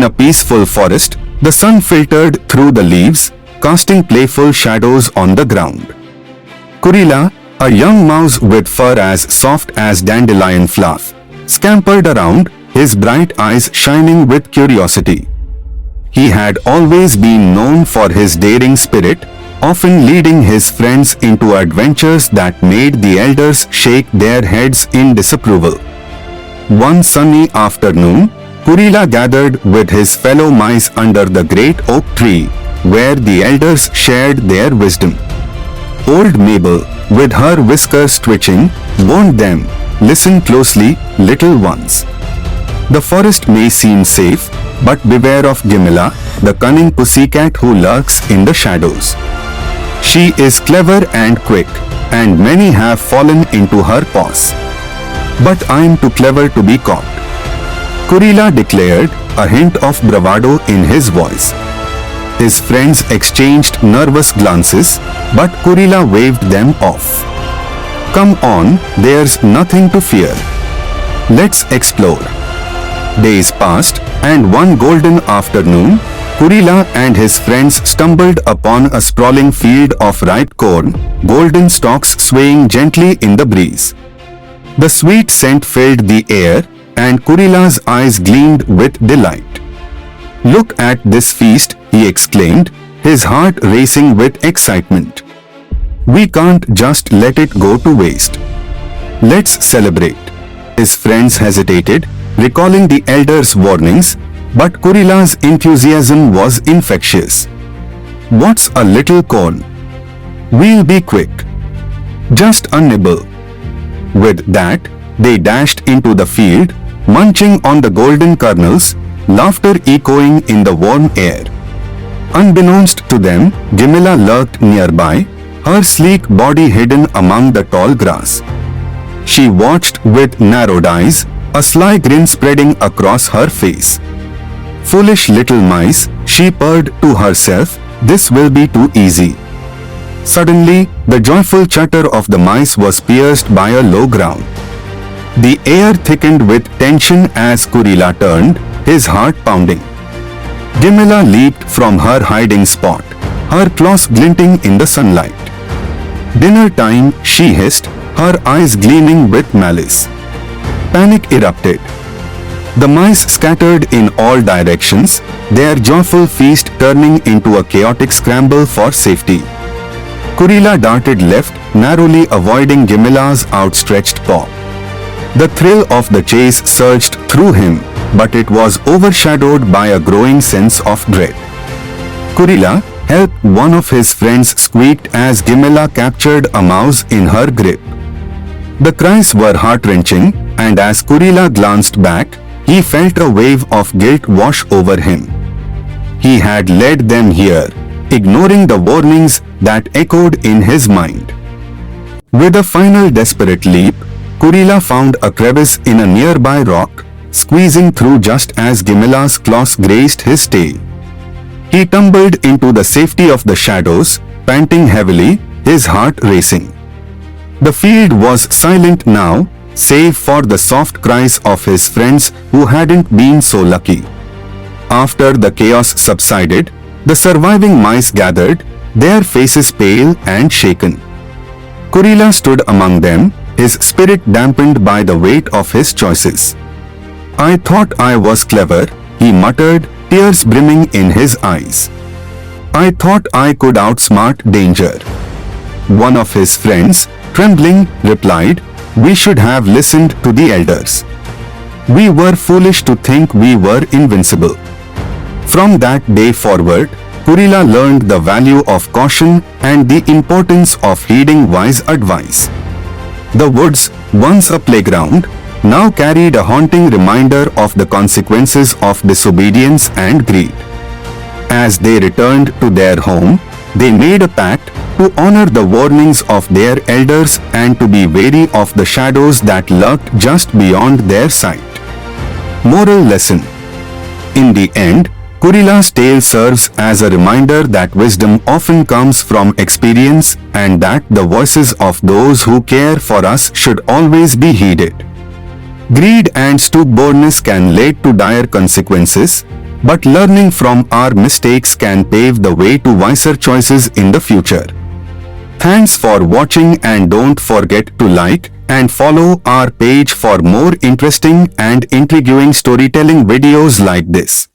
In a peaceful forest, the sun filtered through the leaves, casting playful shadows on the ground. KURILA, a young mouse with fur as soft as dandelion fluff, scampered around, his bright eyes shining with curiosity. He had always been known for his daring spirit, often leading his friends into adventures that made the elders shake their heads in disapproval. One sunny afternoon, KURILA gathered with his fellow mice under the great oak tree, where the elders shared their wisdom. Old Mabel, with her whiskers twitching, warned them, "Listen closely, little ones. The forest may seem safe, but beware of Gimela, the cunning pussycat who lurks in the shadows. She is clever and quick, and many have fallen into her paws. But I am too clever to be caught." KURILA declared, a hint of bravado in his voice. His friends exchanged nervous glances, but KURILA waved them off. "Come on, there's nothing to fear. Let's explore." Days passed, and one golden afternoon, KURILA and his friends stumbled upon a sprawling field of ripe corn, golden stalks swaying gently in the breeze. The sweet scent filled the air, and KURILA's eyes gleamed with delight. "Look at this feast," he exclaimed, his heart racing with excitement. "We can't just let it go to waste. Let's celebrate." His friends hesitated, recalling the elders' warnings, but KURILA's enthusiasm was infectious. "What's a little corn? We'll be quick. Just a nibble." With that, they dashed into the field, munching on the golden kernels, laughter echoing in the warm air. Unbeknownst to them, Gimela lurked nearby, her sleek body hidden among the tall grass. She watched with narrowed eyes, a sly grin spreading across her face. "Foolish little mice," she purred to herself, "this will be too easy." Suddenly, the joyful chatter of the mice was pierced by a low growl. The air thickened with tension as KURILA turned, his heart pounding. Gimela leaped from her hiding spot, her claws glinting in the sunlight. "Dinner time," she hissed, her eyes gleaming with malice. Panic erupted. The mice scattered in all directions, their joyful feast turning into a chaotic scramble for safety. KURILA darted left, narrowly avoiding Gimela's outstretched paw. The thrill of the chase surged through him, but it was overshadowed by a growing sense of dread. "KURILA, help!" one of his friends squeaked as Gimela captured a mouse in her grip. The cries were heart-wrenching, and as KURILA glanced back, he felt a wave of guilt wash over him. He had led them here, ignoring the warnings that echoed in his mind. With a final desperate leap, KURILA found a crevice in a nearby rock, squeezing through just as Gimela's claws grazed his tail. He tumbled into the safety of the shadows, panting heavily, his heart racing. The field was silent now, save for the soft cries of his friends who hadn't been so lucky. After the chaos subsided, the surviving mice gathered, their faces pale and shaken. KURILA stood among them, his spirit dampened by the weight of his choices. "I thought I was clever," he muttered, tears brimming in his eyes. "I thought I could outsmart danger." One of his friends, trembling, replied, "We should have listened to the elders. We were foolish to think we were invincible." From that day forward, KURILA learned the value of caution and the importance of heeding wise advice. The woods, once a playground, now carried a haunting reminder of the consequences of disobedience and greed. As they returned to their home, they made a pact to honor the warnings of their elders and to be wary of the shadows that lurked just beyond their sight. Moral lesson: in the end, KURILA's tale serves as a reminder that wisdom often comes from experience and that the voices of those who care for us should always be heeded. Greed and stubbornness can lead to dire consequences, But learning from our mistakes can pave the way to wiser choices in the future. Thanks for watching and don't forget to like and follow our page for more interesting and intriguing storytelling videos like this.